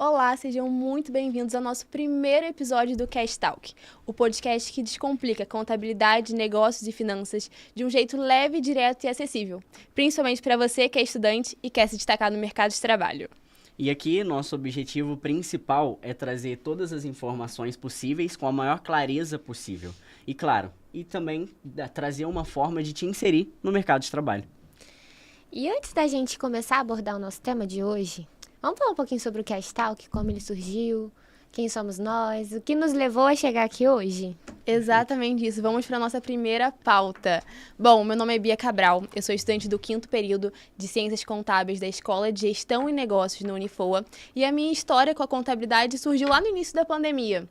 Olá, sejam muito bem-vindos ao nosso primeiro episódio do Cash Talk, o podcast que descomplica contabilidade, negócios e finanças de um jeito leve, direto e acessível, principalmente para você que é estudante e quer se destacar no mercado de trabalho. E aqui, nosso objetivo principal é trazer todas as informações possíveis com a maior clareza possível. E claro, e também trazer uma forma de te inserir no mercado de trabalho. E antes da gente começar a abordar o nosso tema de hoje, vamos falar um pouquinho sobre o Cash Talk, como ele surgiu, quem somos nós, o que nos levou a chegar aqui hoje? Exatamente isso. Vamos para a nossa primeira pauta. Bom, meu nome é Bia Cabral, eu sou estudante do 5º período de Ciências Contábeis da Escola de Gestão e Negócios no Unifoa, e a minha história com a contabilidade surgiu lá no início da pandemia.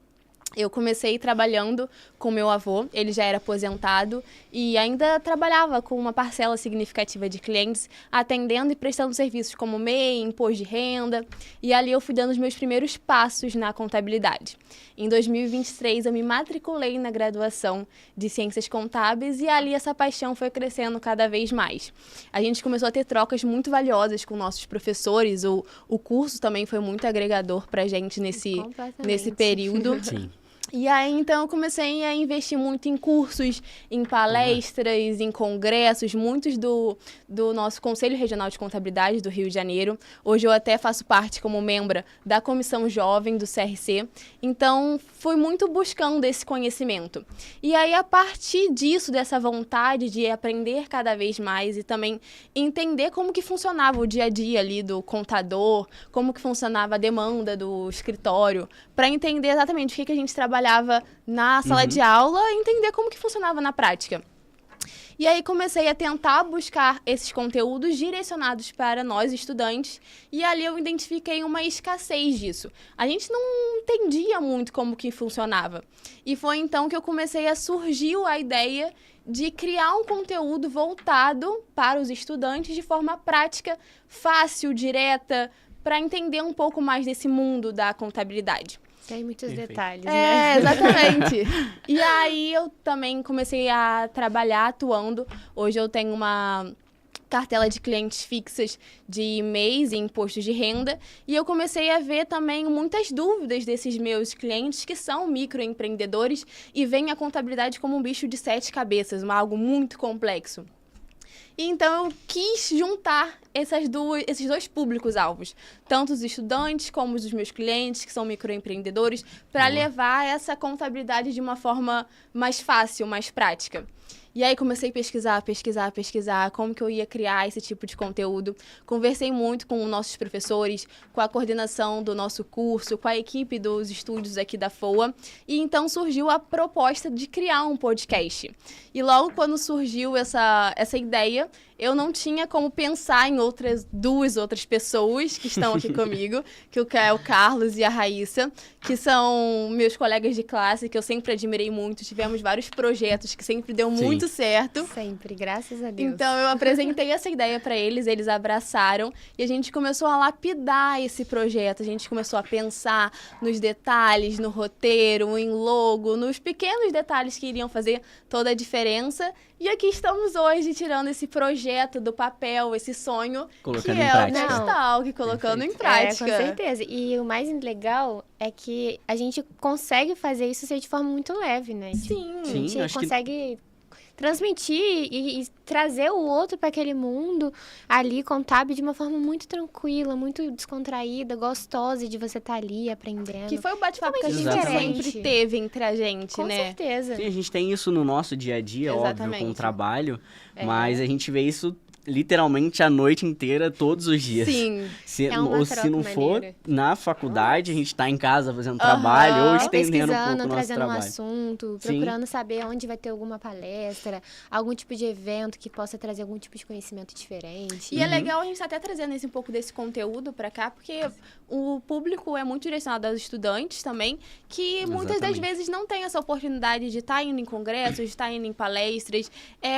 Eu comecei trabalhando com meu avô, ele já era aposentado e ainda trabalhava com uma parcela significativa de clientes, atendendo e prestando serviços como MEI, imposto de renda, e ali eu fui dando os meus primeiros passos na contabilidade. Em 2023 eu me matriculei na graduação de Ciências Contábeis e ali essa paixão foi crescendo cada vez mais. A gente começou a ter trocas muito valiosas com nossos professores, o curso também foi muito agregador pra gente nesse período. Sim. E aí, então, eu comecei a investir muito em cursos, em palestras, em congressos, muitos do nosso Conselho Regional de Contabilidade do Rio de Janeiro. Hoje eu até faço parte como membro da Comissão Jovem do CRC. Então, fui muito buscando esse conhecimento. E aí, a partir disso, dessa vontade de aprender cada vez mais e também entender como que funcionava o dia a dia ali do contador, como que funcionava a demanda do escritório, para entender exatamente o que a gente trabalhava na sala de aula e entender como que funcionava na prática. E aí comecei a tentar buscar esses conteúdos direcionados para nós estudantes e ali eu identifiquei uma escassez disso. A gente não entendia muito como que funcionava. E foi então que eu comecei a surgir a ideia de criar um conteúdo voltado para os estudantes de forma prática, fácil, direta, para entender um pouco mais desse mundo da contabilidade. Tem muitos detalhes, né? Exatamente. E aí aí eu também comecei a trabalhar atuando. Hoje eu tenho uma cartela de clientes fixas de MEIs e imposto de renda. E eu comecei a ver também muitas dúvidas desses meus clientes que são microempreendedores e veem a contabilidade como um bicho de 7 cabeças, algo muito complexo. Então, eu quis juntar esses dois públicos-alvos, tanto os estudantes como os meus clientes, que são microempreendedores, para levar essa contabilidade de uma forma mais fácil, mais prática. E aí comecei a pesquisar como que eu ia criar esse tipo de conteúdo. Conversei muito com nossos professores, com a coordenação do nosso curso, com a equipe dos estúdios aqui da FOA. E então surgiu a proposta de criar um podcast. E logo quando surgiu essa ideia, eu não tinha como pensar em duas outras pessoas que estão aqui comigo, que é o Carlos e a Raíssa, que são meus colegas de classe, que eu sempre admirei muito. Tivemos vários projetos que sempre deu muito certo. Sempre, graças a Deus. Então, eu apresentei essa ideia para eles abraçaram e a gente começou a lapidar esse projeto. A gente começou a pensar nos detalhes, no roteiro, em logo, nos pequenos detalhes que iriam fazer toda a diferença. E aqui estamos hoje tirando esse projeto do papel, esse sonho, colocando que em é prática. o Cash Talk, colocando em prática. Com certeza. E o mais legal é que a gente consegue fazer isso ser de forma muito leve, né? Sim. A gente consegue transmitir e trazer o outro para aquele mundo ali contábil de uma forma muito tranquila, muito descontraída, gostosa de você estar ali aprendendo. Que foi o bate-papo que a gente Exatamente. sempre teve entre a gente, Com né? certeza. Sim, a gente tem isso no nosso dia a dia, óbvio, com o trabalho, mas a gente vê isso literalmente a noite inteira, todos os dias. Sim. Se não for maneira. na faculdade, a gente tá em casa fazendo trabalho ou estendendo um pouco o nosso trazendo trabalho. um assunto, procurando saber onde vai ter alguma palestra, algum tipo de evento que possa trazer algum tipo de conhecimento diferente. E é legal a gente estar até trazendo um pouco desse conteúdo para cá, porque o público é muito direcionado aos estudantes também, que muitas das vezes não tem essa oportunidade de estar indo em congressos, de estar indo em palestras,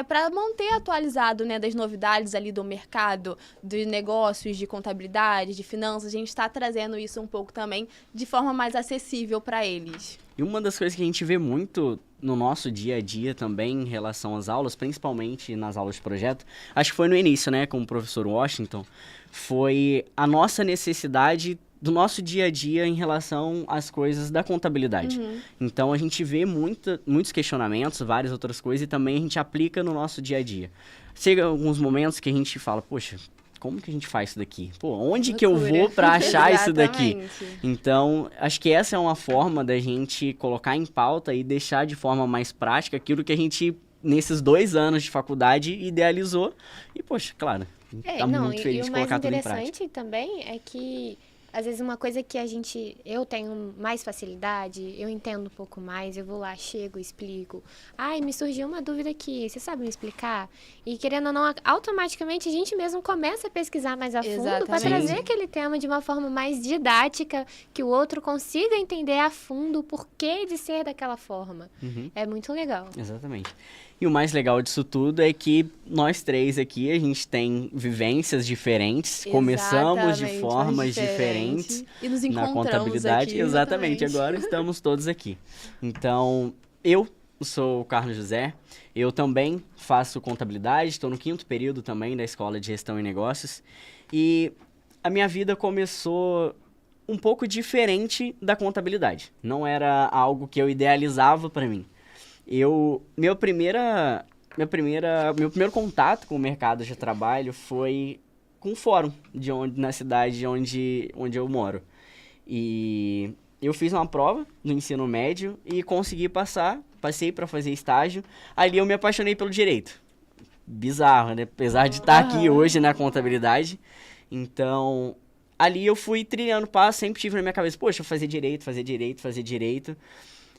para manter atualizado, né, das novidades ali do mercado, de negócios, de contabilidade, de finanças. A gente está trazendo isso um pouco também de forma mais acessível para eles. E uma das coisas que a gente vê muito no nosso dia a dia também em relação às aulas, principalmente nas aulas de projeto, acho que foi no início, né, com o professor Washington, foi a nossa necessidade do nosso dia a dia em relação às coisas da contabilidade. Então, a gente vê muitos questionamentos, várias outras coisas, e também a gente aplica no nosso dia a dia. Chega alguns momentos que a gente fala, poxa, como que a gente faz isso daqui? Pô, onde que eu vou para achar isso daqui? Então, acho que essa é uma forma da gente colocar em pauta e deixar de forma mais prática aquilo que a gente, nesses 2 anos de faculdade, idealizou. E, poxa, claro, tá muito feliz de colocar tudo em prática. E o mais interessante também é que, às vezes, uma coisa que eu tenho mais facilidade, eu entendo um pouco mais, eu vou lá, chego, explico. Ai, me surgiu uma dúvida aqui, você sabe me explicar? E, querendo ou não, automaticamente a gente mesmo começa a pesquisar mais a fundo para trazer aquele tema de uma forma mais didática, que o outro consiga entender a fundo o porquê de ser daquela forma. É muito legal. Exatamente. E o mais legal disso tudo é que nós 3 aqui, a gente tem vivências diferentes, começamos de formas diferentes e nos na contabilidade. Aqui, exatamente, agora estamos todos aqui. Então, eu sou o Carlos José, eu também faço contabilidade, estou no 5º período também da Escola de Gestão e Negócios, e a minha vida começou um pouco diferente da contabilidade. Não era algo que eu idealizava para mim. Meu primeiro contato com o mercado de trabalho foi com o fórum na cidade onde eu moro. E eu fiz uma prova no ensino médio e consegui passei para fazer estágio. Ali eu me apaixonei pelo direito. Bizarro, né? Apesar de estar aqui hoje na contabilidade. Então, ali eu fui trilhando passo, sempre tive na minha cabeça, poxa, fazer direito.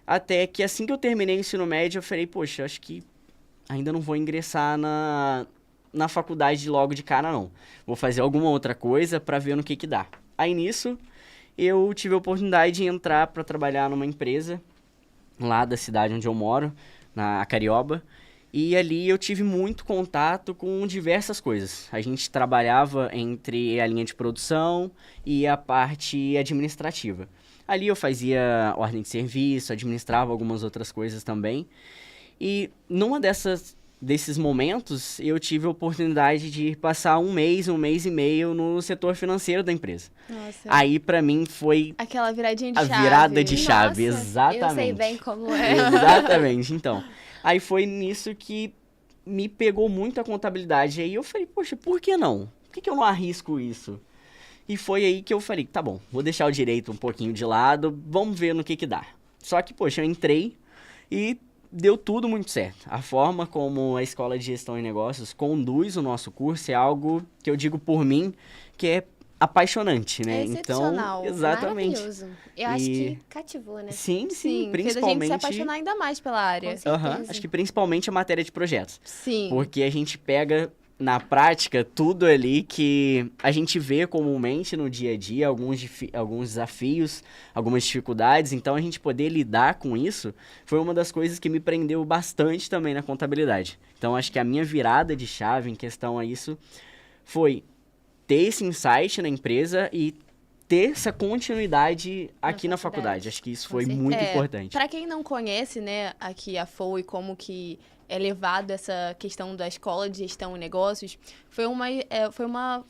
Até que assim que eu terminei o ensino médio, eu falei, poxa, acho que ainda não vou ingressar na faculdade logo de cara, não. Vou fazer alguma outra coisa para ver no que dá. Aí nisso, eu tive a oportunidade de entrar para trabalhar numa empresa lá da cidade onde eu moro, na Carioba. E ali eu tive muito contato com diversas coisas. A gente trabalhava entre a linha de produção e a parte administrativa. Ali eu fazia ordem de serviço, administrava algumas outras coisas também. E numa desses momentos, eu tive a oportunidade de passar um mês e meio no setor financeiro da empresa. Nossa. Aí, pra mim, foi aquela viradinha de a chave. virada de chave, Nossa, exatamente. Eu sei bem como é. Exatamente, então. Aí foi nisso que me pegou muito a contabilidade. Aí eu falei, poxa, por que não? Por que eu não arrisco isso? E foi aí que eu falei, tá bom, vou deixar o direito um pouquinho de lado, vamos ver no que dá. Só que, poxa, eu entrei e deu tudo muito certo. A forma como a Escola de Gestão e Negócios conduz o nosso curso é algo que eu digo por mim, que é apaixonante, né? É excepcional. Então, exatamente. Maravilhoso. Eu acho que cativou, né? Sim, Fez a principalmente... gente se apaixonar ainda mais pela área. Com certeza. Acho que principalmente a matéria de projetos. Sim. Porque a gente pega na prática tudo ali que a gente vê comumente no dia a dia, alguns desafios, algumas dificuldades. Então, a gente poder lidar com isso foi uma das coisas que me prendeu bastante também na contabilidade. Então, acho que a minha virada de chave em questão a isso foi ter esse insight na empresa e ter essa continuidade aqui na faculdade. Acho que isso foi muito importante. Para quem não conhece, né, aqui a FOU e como que é levado essa questão da Escola de Gestão e Negócios, foi uma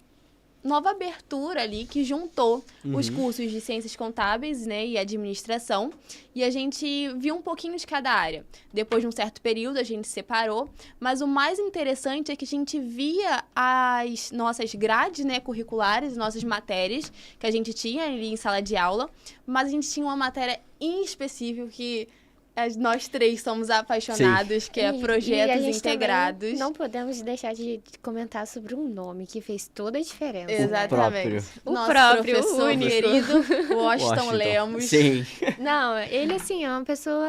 nova abertura ali que juntou os cursos de Ciências Contábeis, né, e Administração, e a gente viu um pouquinho de cada área. Depois de um certo período, a gente separou, mas o mais interessante é que a gente via as nossas grades, né, curriculares, nossas matérias que a gente tinha ali em sala de aula, mas a gente tinha uma matéria em específico que nós 3 somos apaixonados, que é projetos integrados. Não podemos deixar de comentar sobre um nome que fez toda a diferença. Exatamente. O Nosso próprio, professor único. querido, Washington Lemos. Sim. Não, ele, assim, é uma pessoa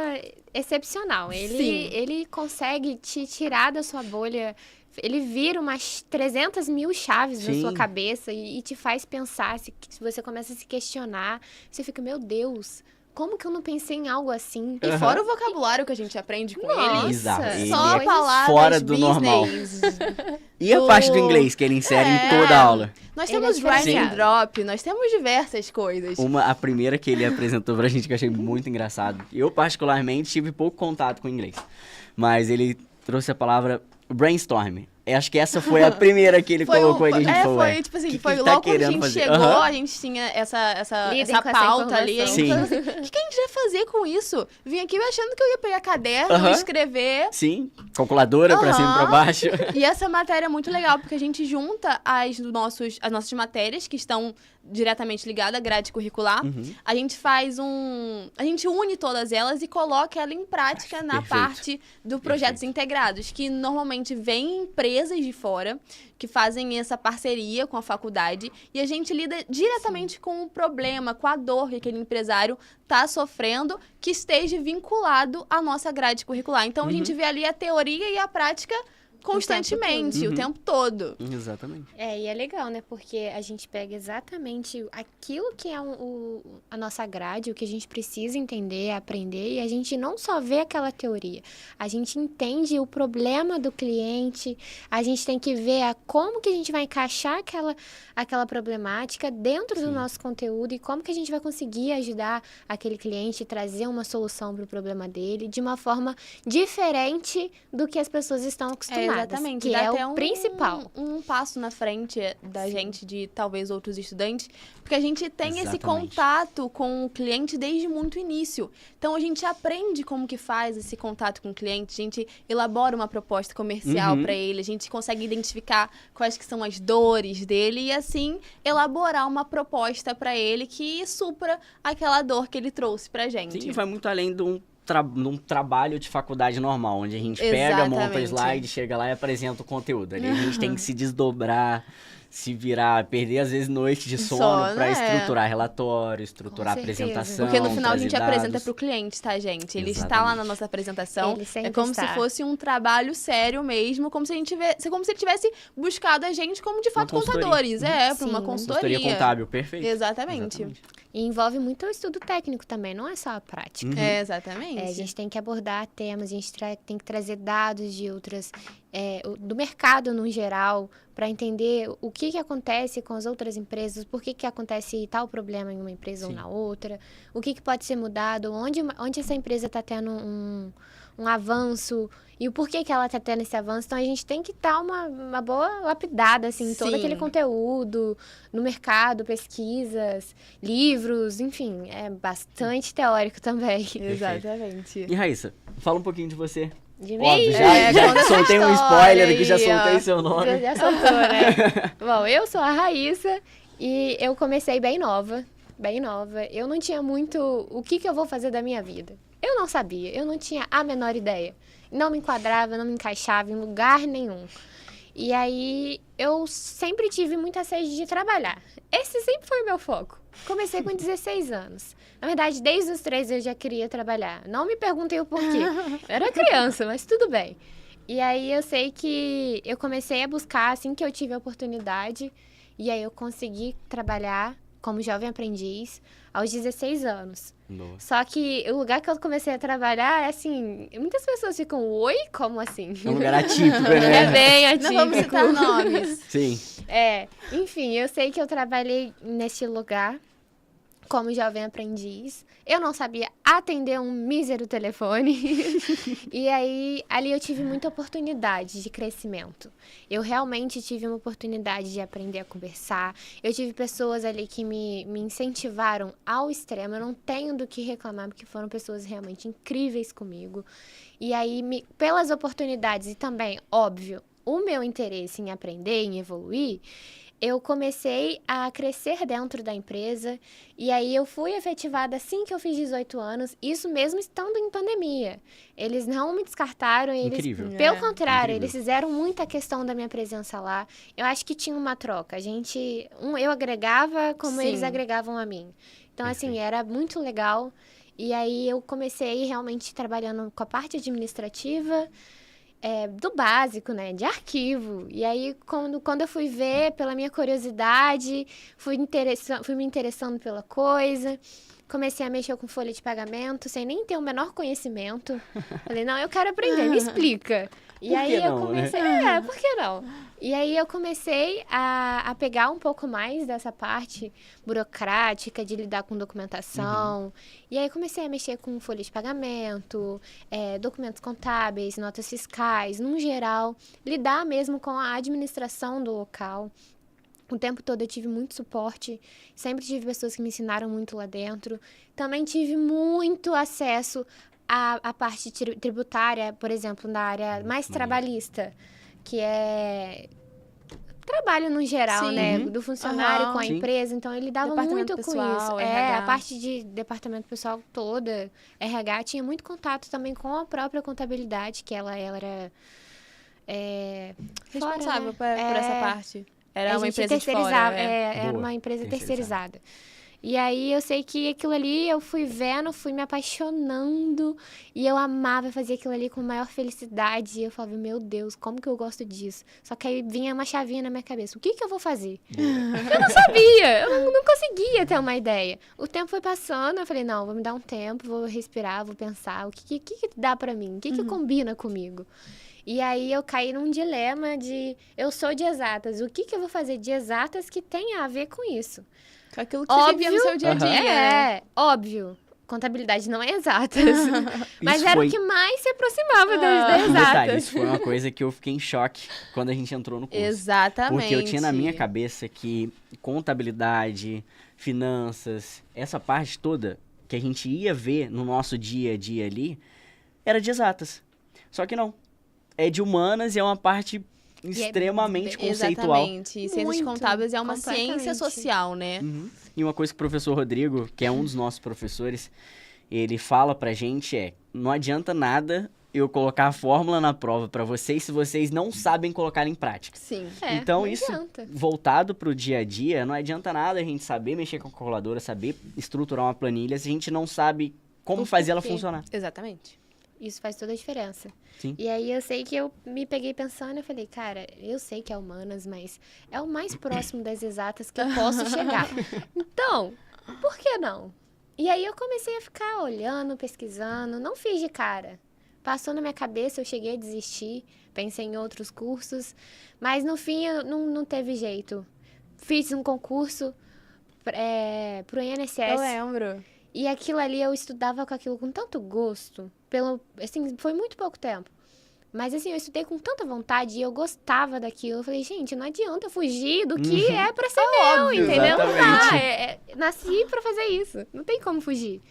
excepcional. Ele consegue te tirar da sua bolha. Ele vira umas 300 mil chaves na sua cabeça e te faz pensar. Se você começa a se questionar, você fica, meu Deus, como que eu não pensei em algo assim? E fora o vocabulário que a gente aprende com ele. Exato. Só palavras fora do normal. E a parte do inglês que ele insere em toda a aula. Nós Ele temos é drag and diferenciado. drop, nós temos diversas coisas. A primeira que ele apresentou pra gente que eu achei muito engraçado. Eu, particularmente, tive pouco contato com inglês. Mas ele trouxe a palavra brainstorm. Acho que essa foi a primeira que ele colocou ali. A gente falou, foi, tipo assim, que foi ele tá logo quando a querendo gente fazer? chegou, Aham. a gente tinha essa Lidem com essa pauta ali. A gente informação. falou assim, o que a gente vai fazer com isso? Vim aqui achando que eu ia pegar caderno, Aham. escrever. Sim, calculadora pra cima e pra Aham. baixo. E essa matéria é muito legal, porque a gente junta as nossas matérias que estão diretamente ligadas à grade curricular. Uhum. A gente faz a gente une todas elas e coloca ela em prática na Perfeito. parte do projetos integrados, que normalmente vêm empresas de fora que fazem essa parceria com a faculdade e a gente lida diretamente com o problema, com a dor que aquele empresário está sofrendo, que esteja vinculado à nossa grade curricular. Então, a gente vê ali a teoria e a prática constantemente, o tempo todo. Exatamente. E é legal, né? Porque a gente pega exatamente aquilo que é a nossa grade, o que a gente precisa entender, aprender, e a gente não só vê aquela teoria, a gente entende o problema do cliente, a gente tem que ver como que a gente vai encaixar aquela problemática dentro do nosso conteúdo e como que a gente vai conseguir ajudar aquele cliente, trazer uma solução para o problema dele de uma forma diferente do que as pessoas estão acostumadas. Exatamente. Que Dá é até o principal. Um passo na frente da gente, de talvez outros estudantes, porque a gente tem esse contato com o cliente desde muito início. Então, a gente aprende como que faz esse contato com o cliente, a gente elabora uma proposta comercial para ele, a gente consegue identificar quais que são as dores dele e, assim, elaborar uma proposta para ele que supra aquela dor que ele trouxe pra gente. Sim, vai muito além de um trabalho de faculdade normal, onde a gente pega, monta o slide, chega lá e apresenta o conteúdo. Ali a gente tem que se desdobrar, se virar, perder às vezes noite de sono para estruturar relatório, estruturar apresentação. Porque no final a gente trazer apresenta dados. para o cliente, tá, gente? Ele está Exatamente. lá na nossa apresentação. Ele sempre É como está. se fosse um trabalho sério mesmo, como se ele tivesse buscado a gente como de fato consultoria. contadores. para uma Sim. consultoria. Contábil, perfeito. Exatamente. E envolve muito o estudo técnico também, não é só a prática. Exatamente. A gente tem que abordar temas, a gente tem que trazer dados de outras, do mercado no geral, para entender o que acontece com as outras empresas, por que acontece tal problema em uma empresa ou na outra, o que pode ser mudado, onde essa empresa está tendo um avanço e o porquê que ela está tendo esse avanço. Então, a gente tem que dar uma boa lapidada, assim, em todo Sim. aquele conteúdo, no mercado, pesquisas, livros, enfim, é bastante teórico também. Exatamente. E Raíssa, fala um pouquinho de você. De Óbvio, mim? já soltei um spoiler aqui, já aí, ó. soltei seu nome. Já soltou, né? Bom, eu sou a Raíssa e eu comecei bem nova. Eu não tinha muito o que eu vou fazer da minha vida. Eu não sabia, eu não tinha a menor ideia. Não me enquadrava, não me encaixava em lugar nenhum. E aí, eu sempre tive muita sede de trabalhar. Esse sempre foi o meu foco. Comecei com 16 anos. Na verdade, desde os 13 eu já queria trabalhar. Não me perguntei o porquê. Eu era criança, mas tudo bem. E aí, eu sei que eu comecei a buscar assim que eu tive a oportunidade. E aí, eu consegui trabalhar como jovem aprendiz aos 16 anos. Boa. Só que o lugar que eu comecei a trabalhar, assim, muitas pessoas ficam, oi, como assim? É um lugar atípico, É né? bem Não atípico. vamos citar nomes. Sim. Enfim, eu sei que eu trabalhei nesse lugar como jovem aprendiz. Eu não sabia atender um mísero telefone. E aí, ali eu tive muita oportunidade de crescimento. Eu realmente tive uma oportunidade de aprender a conversar. Eu tive pessoas ali que me incentivaram ao extremo. Eu não tenho do que reclamar, porque foram pessoas realmente incríveis comigo. E aí, pelas oportunidades e também, óbvio, o meu interesse em aprender, em evoluir, eu comecei a crescer dentro da empresa e aí eu fui efetivada assim que eu fiz 18 anos, isso mesmo estando em pandemia. Eles não me descartaram, Incrível. pelo contrário, Incrível. eles fizeram muita questão da minha presença lá. Eu acho que tinha uma troca, eu agregava como Sim. eles agregavam a mim. Então, assim, era muito legal. E aí eu comecei realmente trabalhando com a parte administrativa, do básico, né, de arquivo. E aí, quando eu fui ver, pela minha curiosidade, fui me interessando pela coisa, comecei a mexer com folha de pagamento, sem nem ter o menor conhecimento. Falei, não, eu quero aprender, me explica. E Por aí que eu não, né? comecei, por que não? E aí eu comecei a pegar um pouco mais dessa parte burocrática de lidar com documentação. E aí comecei a mexer com folha de pagamento, documentos contábeis, notas fiscais, num geral, lidar mesmo com a administração do local. O tempo todo eu tive muito suporte, sempre tive pessoas que me ensinaram muito lá dentro. Também tive muito acesso à parte tributária, por exemplo, na área mais trabalhista, que é trabalho no geral, Sim. né? Do funcionário com a Sim. empresa. Então, ele dava Departamento muito com pessoal, isso. RH. A parte de departamento pessoal toda, RH, tinha muito contato também com a própria contabilidade, que ela era... Responsável fora, né? por essa parte. Era A uma gente empresa de fora. terceirizava, É. era Boa, uma empresa terceirizada. terceirizada. E aí eu sei que aquilo ali eu fui vendo, fui me apaixonando e eu amava fazer aquilo ali com a maior felicidade. E eu falava, meu Deus, como que eu gosto disso? Só que aí vinha uma chavinha na minha cabeça, o que que eu vou fazer? Eu não sabia, eu não conseguia ter uma ideia. O tempo foi passando, eu falei, não, vou me dar um tempo, vou respirar, vou pensar, o que dá pra mim? O que combina comigo? E aí eu caí num dilema de, eu sou de exatas, o que eu vou fazer de exatas que tenha a ver com isso? Com aquilo que você vivia no seu dia a dia, né? Óbvio. Contabilidade não é exatas. Mas Isso era foi- o que mais se aproximava das Detalhe, exatas. isso foi uma coisa que eu fiquei em choque quando a gente entrou no curso. Exatamente. Porque eu tinha na minha cabeça que contabilidade, finanças, essa parte toda que a gente ia ver no nosso dia a dia ali, era de exatas. Só que não. É de humanas e é uma parte extremamente conceitual. Exatamente. Ciências Muito, contábeis é uma ciência completamente. social, né? E uma coisa que o professor Rodrigo, que é um dos nossos professores, ele fala pra gente não adianta nada eu colocar a fórmula na prova pra vocês se vocês não sabem colocar em prática. Sim. Então, não isso adianta. voltado pro dia a dia, não adianta nada a gente saber mexer com a calculadora, saber estruturar uma planilha, se a gente não sabe como O fazer ela porquê. funcionar. Exatamente. Isso faz toda a diferença. Sim. E aí eu sei que eu me peguei pensando, eu falei, cara, eu sei que é humanas, mas é o mais próximo das exatas que eu posso chegar. Então, por que não? E aí eu comecei a ficar olhando, pesquisando, não fiz de cara. Passou na minha cabeça, eu cheguei a desistir, pensei em outros cursos, mas no fim não teve jeito. Fiz um concurso pro INSS. Eu lembro. E aquilo ali, eu estudava com aquilo com tanto gosto. Assim, foi muito pouco tempo. Mas assim, eu estudei com tanta vontade e eu gostava daquilo. Eu falei, gente, não adianta eu fugir do que é pra ser meu, óbvio. entendeu? Não Exatamente. dá. Nasci pra fazer isso. Não tem como fugir.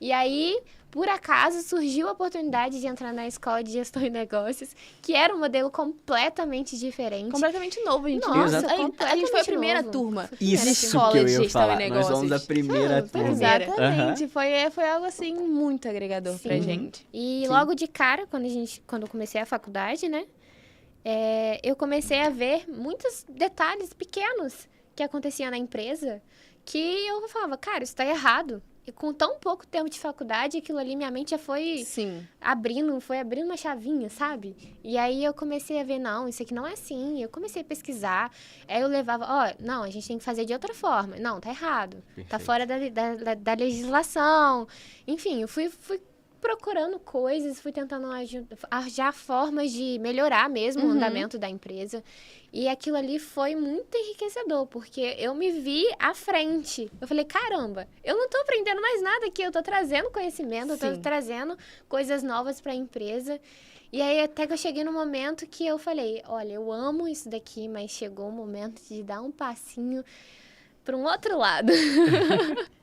E aí, por acaso, surgiu a oportunidade de entrar na escola de gestão e negócios, que era um modelo completamente diferente. Completamente novo, a gente. Nossa, a gente foi a completamente primeira novo. turma. Isso escola que eu de ia gestão e falar. Nós negócios. somos a primeira turma. Exatamente. Aham. Foi algo assim muito agregador pra Sim. gente. E Sim. logo de cara, quando eu comecei a faculdade, né? Eu comecei a ver muitos detalhes pequenos que aconteciam na empresa que eu falava, cara, isso tá errado. E com tão pouco tempo de faculdade, aquilo ali, minha mente já foi Sim. abrindo uma chavinha, sabe? E aí eu comecei a ver, não, isso aqui não é assim. Eu comecei a pesquisar. Aí eu levava, não, a gente tem que fazer de outra forma. Não, tá errado. Tá Perfeito. fora da legislação. Enfim, eu fui procurando coisas, fui tentando arranjar formas de melhorar mesmo o andamento da empresa. E aquilo ali foi muito enriquecedor, porque eu me vi à frente. Eu falei, caramba, eu não tô aprendendo mais nada aqui, eu tô trazendo conhecimento, eu tô Sim. trazendo coisas novas para a empresa. E aí até que eu cheguei no momento que eu falei, olha, eu amo isso daqui, mas chegou o momento de dar um passinho para um outro lado.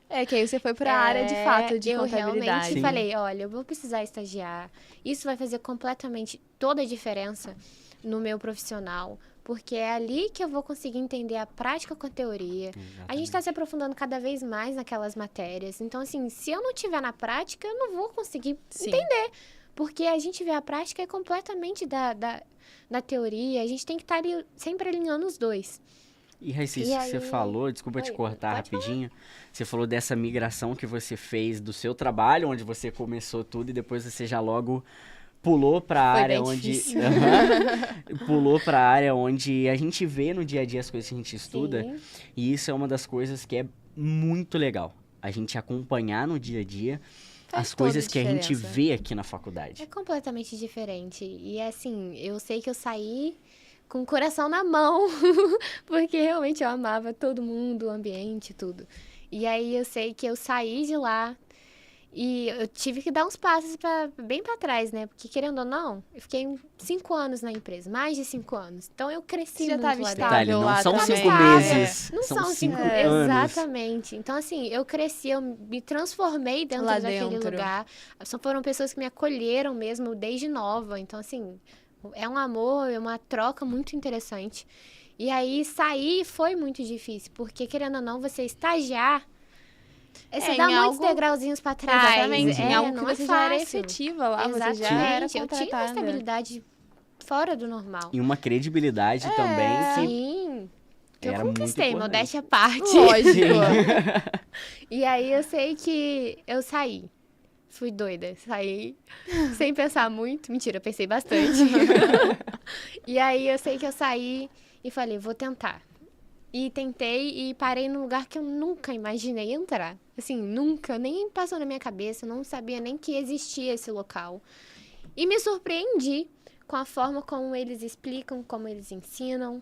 É, que aí você foi pra área de fato de eu contabilidade. realmente Sim. falei, olha, eu vou precisar estagiar. Isso vai fazer completamente toda a diferença no meu profissional, porque é ali que eu vou conseguir entender a prática com a teoria. A gente está se aprofundando cada vez mais naquelas matérias. Então, assim, se eu não tiver na prática, eu não vou conseguir Sim. entender. Porque a gente vê a prática é completamente da teoria. A gente tem que estar ali sempre alinhando os dois. E Raíssa, E isso que você aí- falou, desculpa te Oi, cortar pode rapidinho. Você falou dessa migração que você fez do seu trabalho, onde você começou tudo e depois você já logo pulou para a Foi área bem onde difícil. Aham. Pulou para a área onde a gente vê no dia a dia as coisas que a gente estuda, Sim. e isso é uma das coisas que é muito legal. A gente acompanhar no dia a dia Faz as coisas toda a que a gente diferença. vê aqui na faculdade. É completamente diferente. E assim, eu sei que eu saí com o coração na mão, porque realmente eu amava todo mundo, o ambiente, tudo. E aí eu sei que eu saí de lá e eu tive que dar uns passos bem pra trás, né? Porque, querendo ou não, eu fiquei 5 anos na empresa, mais de 5 anos. Então eu cresci Você já muito tava lá dentro. Detalhe, estável não lá são também. 5 Estável. meses, Não são são 5 5 anos. Exatamente. Então, assim, eu cresci, eu me transformei dentro Lá daquele dentro. lugar. Foram pessoas que me acolheram mesmo desde nova. Então, assim, é um amor, é uma troca muito interessante. E aí, sair foi muito difícil, porque, querendo ou não, você estagiar, você em dá muitos algo- degrauzinhos pra trás. Exatamente, em algo que não é você já era fácil. efetiva lá, você já Exatamente. era Eu tinha uma contratada. estabilidade fora do normal. E uma credibilidade também que Sim. Que eu era muito conquistei, importante. modéstia à parte. Lógico. E aí eu sei que eu saí. Fui doida. Saí sem pensar muito. Mentira, eu pensei bastante. E aí eu sei que eu saí e falei, vou tentar. E tentei e parei num lugar que eu nunca imaginei entrar. Assim, nunca, nem passou na minha cabeça, eu não sabia nem que existia esse local. E me surpreendi com a forma como eles explicam, como eles ensinam.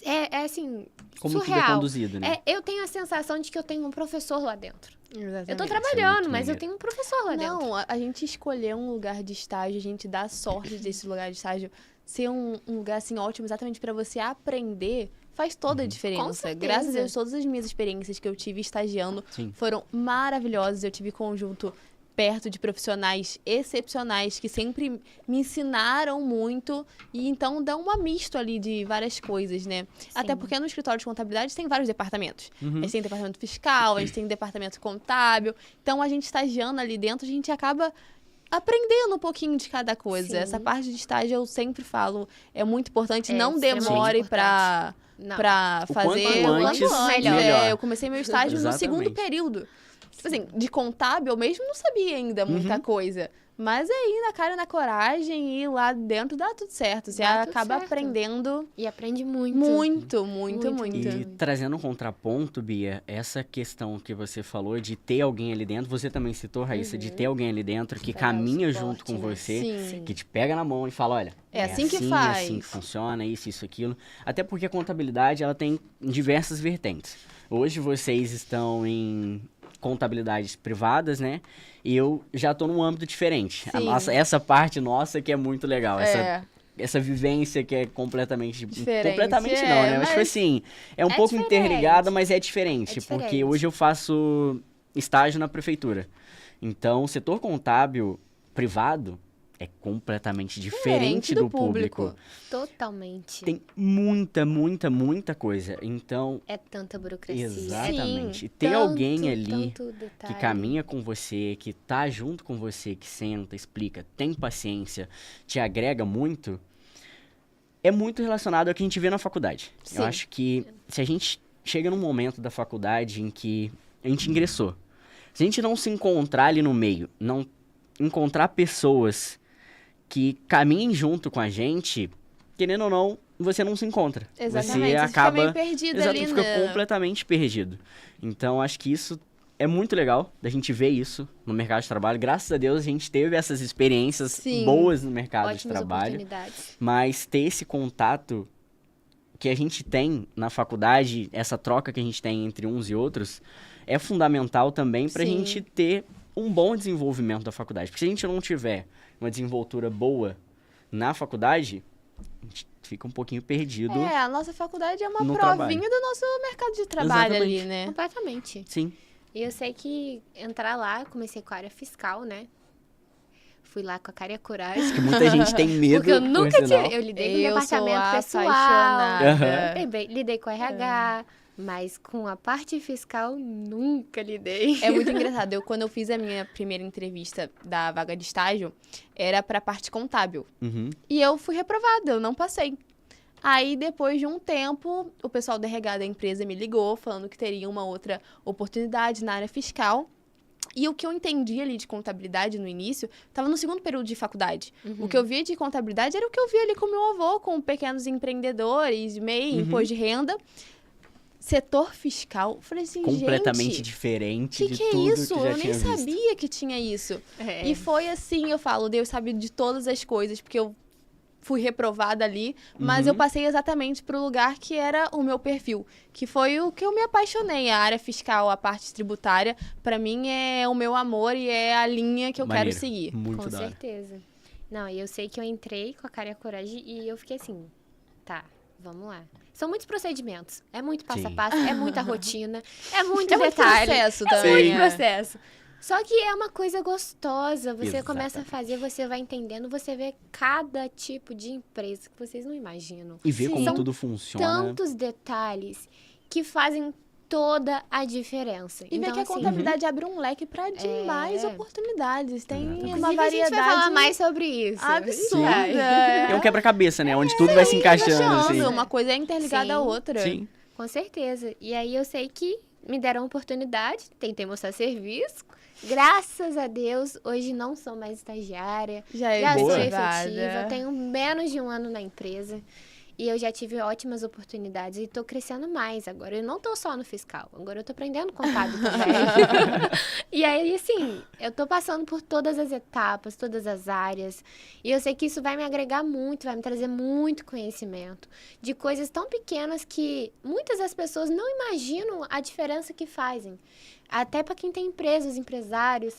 É assim, como tudo é surreal. conduzido, né? Eu tenho a sensação de que eu tenho um professor lá dentro. Exatamente. Eu tô Isso é trabalhando, muito mas eu maneiro. tenho um professor lá dentro. Não, a gente escolher um lugar de estágio, a gente dá sorte desse lugar de estágio ser um lugar assim ótimo exatamente para você aprender, faz toda a diferença. Com certeza. Graças a Deus, todas as minhas experiências que eu tive estagiando Sim. foram maravilhosas. Eu tive conjunto perto de profissionais excepcionais que sempre me ensinaram muito e então dá um misto ali de várias coisas, né? Até porque no escritório de contabilidade tem vários departamentos. A gente tem departamento fiscal, a gente tem departamento contábil. Então a gente estagiando ali dentro, a gente acaba aprendendo um pouquinho de cada coisa. Sim. Essa parte de estágio eu sempre falo, é muito importante, É não extremamente demore importante. pra Não. O quanto fazer antes, melhor. Eu comecei meu estágio no segundo Exatamente. período. Tipo assim, de contábil eu mesmo não sabia ainda muita coisa. Mas aí, na cara e na coragem, e lá dentro dá tudo certo. Você Dá tudo acaba certo. aprendendo E aprende muito. muito. Muito. E trazendo um contraponto, Bia, essa questão que você falou de ter alguém ali dentro, você também citou, Raíssa, de ter alguém ali dentro que Vai dar o caminha suporte, junto com né? você, Sim. que te pega na mão e fala, olha, É assim que faz. é assim que funciona, isso, aquilo. Até porque a contabilidade, ela tem diversas vertentes. Hoje vocês estão em contabilidades privadas, né? E eu já tô num âmbito diferente. Sim. Essa parte nossa que é muito legal, É. essa vivência que é completamente... Diferente, Completamente é, não, né? Mas, tipo mas assim, é um é pouco diferente. interligada, mas é diferente. É Porque diferente. hoje eu faço estágio na prefeitura. Então, o setor contábil privado é completamente diferente do público. Totalmente. Tem muita coisa. Então, É tanta burocracia. exatamente. Sim, Ter Tanto, alguém ali tanto detalhe. que caminha com você, que tá junto com você, que senta, explica, tem paciência, te agrega muito, é muito relacionado ao que a gente vê na faculdade. Sim. Eu acho que se a gente chega num momento da faculdade em que a gente ingressou, se a gente não se encontrar ali no meio, não encontrar pessoas que caminhem junto com a gente, querendo ou não, você não se encontra. Exatamente. Você Você acaba fica meio perdido Exato, ali, fica né? completamente perdido. Então, acho que isso é muito legal da gente ver isso no mercado de trabalho. Graças a Deus, a gente teve essas experiências Sim. boas no mercado de Ótimas trabalho. oportunidades. Mas ter esse contato que a gente tem na faculdade, essa troca que a gente tem entre uns e outros, é fundamental também para a Sim. gente ter um bom desenvolvimento da faculdade. Porque se a gente não tiver uma desenvoltura boa na faculdade, a gente fica um pouquinho perdido. É, a nossa faculdade é uma no provinha trabalho. do nosso mercado de trabalho Exatamente. ali, né? Completamente. Sim. E eu sei que entrar lá, eu comecei com a área fiscal, né? Fui lá com a cara e a coragem. Que muita gente tem medo. Porque eu por nunca sinal. tive. Eu lidei com o Eu sou departamento pessoal. apaixonada. Lidei com RH, mas com a parte fiscal nunca lidei. É muito engraçado. Quando eu fiz a minha primeira entrevista da vaga de estágio, era pra parte contábil. Uhum. E eu fui reprovada, eu não passei. Aí, depois de um tempo, o pessoal da RH da empresa me ligou, falando que teria uma outra oportunidade na área fiscal. E o que eu entendi ali de contabilidade no início, estava no segundo período de faculdade. O que eu via de contabilidade era o que eu via ali com meu avô, com pequenos empreendedores, MEI, imposto de renda. Setor fiscal, eu falei assim, Completamente gente, diferente de que é tudo isso? que já Eu nem tinha visto. sabia que tinha isso. É. E foi assim, eu falo, Deus sabe de todas as coisas, porque eu fui reprovada ali, mas eu passei exatamente para o lugar que era o meu perfil, que foi o que eu me apaixonei. A área fiscal, a parte tributária, para mim é o meu amor e é a linha que eu quero seguir. Muito Com da hora. certeza. Não, e eu sei que eu entrei com a cara e a coragem e eu fiquei assim, tá, vamos lá. São muitos procedimentos, é muito passo a Sim. passo, é muita rotina, é muito É muito detalhe. processo É também. muito é. processo. Só que é uma coisa gostosa. Você começa a Exatamente. fazer, você vai entendendo, você vê cada tipo de empresa que vocês não imaginam. E ver como São tudo funciona. tantos detalhes que fazem toda a diferença. E ver que a assim, contabilidade abre um leque para demais É. oportunidades. Tem Exatamente. uma inclusive, a gente variedade vai falar mais sobre isso. absurda. É um quebra-cabeça, né? Onde tudo vai se encaixando, assim. Uma coisa é interligada à Sim. outra. Sim. Com certeza. E aí eu sei que me deram oportunidade, tentei mostrar serviço. Graças a Deus, hoje não sou mais estagiária. Já é Já sou Boa. efetiva, tenho menos de um ano na empresa. E eu já tive ótimas oportunidades e tô crescendo mais agora. Eu não tô só no fiscal, agora eu tô aprendendo contábil também. E aí, assim, eu tô passando por todas as etapas, todas as áreas. E eu sei que isso vai me agregar muito, vai me trazer muito conhecimento. De coisas tão pequenas que muitas das pessoas não imaginam a diferença que fazem. Até para quem tem empresas, empresários.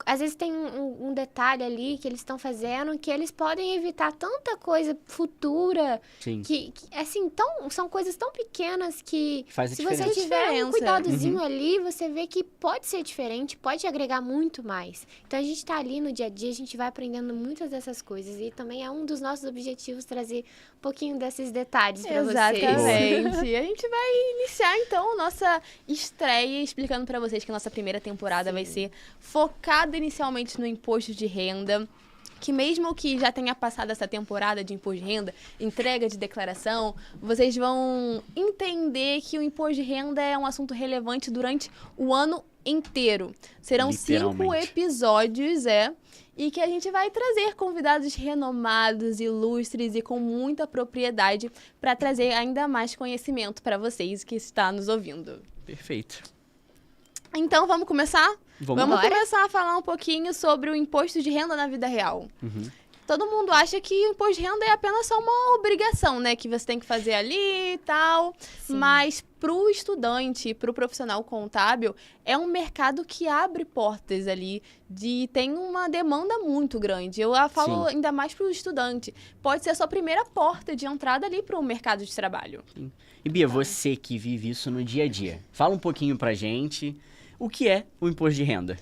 Às vezes tem um detalhe ali que eles estão fazendo que eles podem evitar tanta coisa futura Sim. que assim, são coisas tão pequenas que Faz a se você diferença. tiver um Diferença. cuidadozinho ali, você vê que pode ser diferente, pode te agregar muito mais. Então a gente tá ali no dia a dia, a gente vai aprendendo muitas dessas coisas e também é um dos nossos objetivos trazer um pouquinho desses detalhes para vocês. Exatamente. A gente vai iniciar, então, nossa estreia explicando para vocês que a nossa primeira temporada vai ser focada inicialmente no imposto de renda. Que mesmo que já tenha passado essa temporada de imposto de renda, entrega de declaração, vocês vão entender que o imposto de renda é um assunto relevante durante o ano inteiro. Serão 5 Literalmente. episódios, e que a gente vai trazer convidados renomados, ilustres e com muita propriedade para trazer ainda mais conhecimento para vocês que está nos ouvindo. Perfeito. Então, vamos começar? Vamos Bora. começar a falar um pouquinho sobre o imposto de renda na vida real. Todo mundo acha que o imposto de renda é apenas só uma obrigação, né? Que você tem que fazer ali e tal. Sim. Mas pro estudante, pro profissional contábil, é um mercado que abre portas ali. Tem uma demanda muito grande. Eu falo Sim. ainda mais pro estudante. Pode ser a sua primeira porta de entrada ali pro mercado de trabalho. E Bia, você que vive isso no dia a dia, fala um pouquinho pra gente o que é o imposto de renda.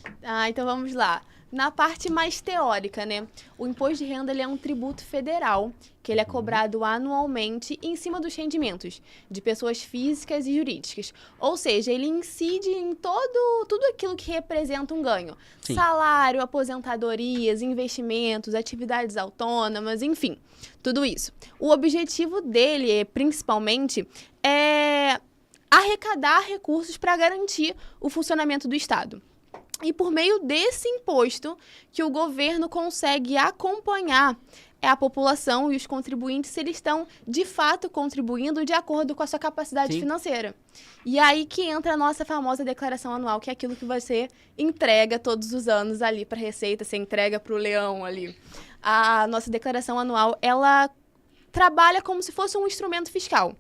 Então vamos lá. Na parte mais teórica, né? O imposto de renda ele é um tributo federal que ele é cobrado anualmente em cima dos rendimentos de pessoas físicas e jurídicas. Ou seja, ele incide em tudo aquilo que representa um ganho. Sim. Salário, aposentadorias, investimentos, atividades autônomas, enfim, tudo isso. O objetivo dele, principalmente, é arrecadar recursos para garantir o funcionamento do Estado. E por meio desse imposto que o governo consegue acompanhar a população e os contribuintes se eles estão, de fato, contribuindo de acordo com a sua capacidade Sim. financeira. E aí que entra a nossa famosa declaração anual, que é aquilo que você entrega todos os anos ali para a Receita, você entrega para o leão ali. A nossa declaração anual, ela trabalha como se fosse um instrumento fiscal.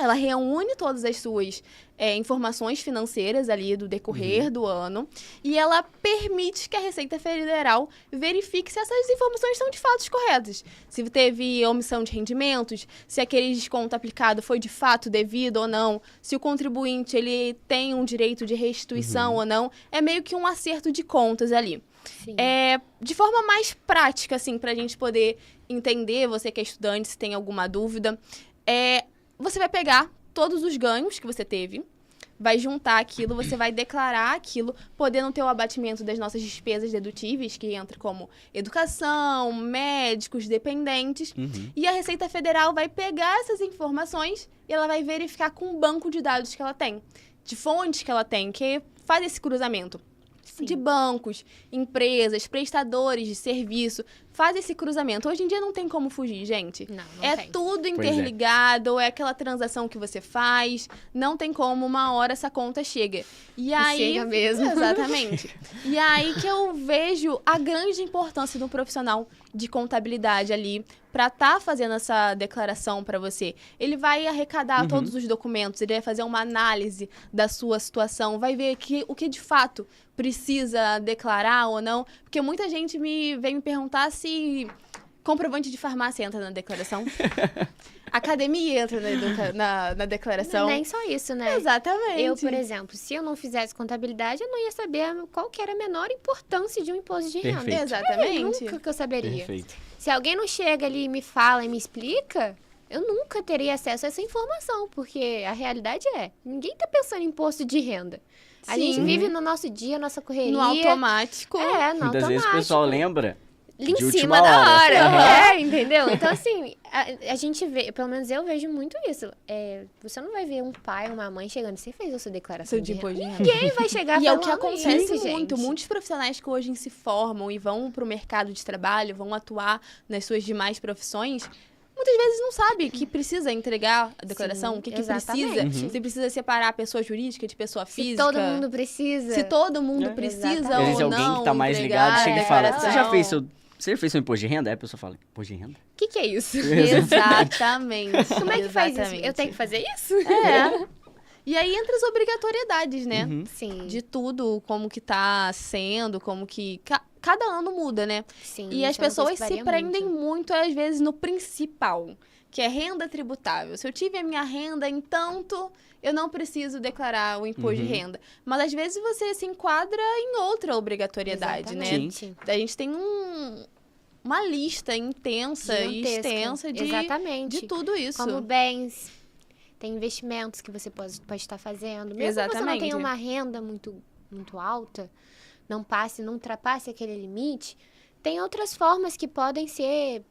Ela reúne todas as suas informações financeiras ali do decorrer do ano e ela permite que a Receita Federal verifique se essas informações são de fato corretas. Se teve omissão de rendimentos, se aquele desconto aplicado foi de fato devido ou não, se o contribuinte ele tem um direito de restituição ou não. É meio que um acerto de contas ali. Sim. De forma mais prática, assim, para a gente poder entender, você que é estudante, se tem alguma dúvida, você vai pegar todos os ganhos que você teve, vai juntar aquilo, você vai declarar aquilo, podendo ter o abatimento das nossas despesas dedutíveis, que entra como educação, médicos, dependentes. E a Receita Federal vai pegar essas informações e ela vai verificar com o banco de dados que ela tem, de fontes que ela tem, que faz esse cruzamento. Sim. De bancos, empresas, prestadores de serviço, faz esse cruzamento. Hoje em dia não tem como fugir, gente. Não É tem. tudo é. interligado, é aquela transação que você faz, não tem como, uma hora essa conta chega. E aí, chega mesmo. Exatamente. E aí que eu vejo a grande importância do profissional de contabilidade ali para estar fazendo essa declaração para você. Ele vai arrecadar todos os documentos, ele vai fazer uma análise da sua situação, vai ver o que de fato precisa declarar ou não, porque muita gente vem me perguntar se comprovante de farmácia entra na declaração. Academia entra na declaração. Nem só isso, né? Exatamente. Eu, por exemplo, se eu não fizesse contabilidade, eu não ia saber qual que era a menor importância de um imposto de renda. Perfeito. Exatamente. Nunca que eu saberia. Perfeito. Se alguém não chega ali e me fala e me explica, eu nunca teria acesso a essa informação, porque a realidade ninguém tá pensando em imposto de renda. A Sim. gente vive no nosso dia, nossa correria. No automático. No Muitas automático. vezes o pessoal lembra Ali de em última cima da hora. hora. Entendeu? Então, assim, a gente vê, pelo menos eu vejo muito isso. Você não vai ver um pai, uma mãe chegando, você fez a sua declaração Seu de de renda. imposto de renda. Ninguém vai chegar E é o falando que acontece isso, muito. gente. Muitos profissionais que hoje se formam e vão para o mercado de trabalho, vão atuar nas suas demais profissões, muitas vezes não sabe que precisa entregar a declaração, Sim, o que precisa. exatamente. Se precisa separar a pessoa jurídica de pessoa Se física. todo mundo precisa. Se todo mundo É. precisa Exatamente. Às ou vezes alguém não que tá mais entregar ligado a chega e fala, declaração. você já fez seu imposto de renda? Aí a pessoa fala, imposto de renda? O que é isso? Exatamente. Como é que faz isso? Exatamente. Eu tenho que fazer isso? É. E aí entra as obrigatoriedades, né? Uhum. Sim. De tudo, como que tá sendo, como que... Cada ano muda, né? Sim, E as isso é uma coisa pessoas que se varia prendem muito. muito, às vezes, no principal, que é renda tributável. Se eu tive a minha renda em tanto, eu não preciso declarar o imposto de renda. Mas, às vezes, você se enquadra em outra obrigatoriedade, né? Exatamente. A gente tem uma lista intensa e Gigantesca. extensa Exatamente. de tudo isso. Como bens, tem investimentos que você pode estar fazendo. Mesmo que você não Exatamente. tenha uma renda muito, muito alta, não ultrapasse aquele limite, tem outras formas que podem ser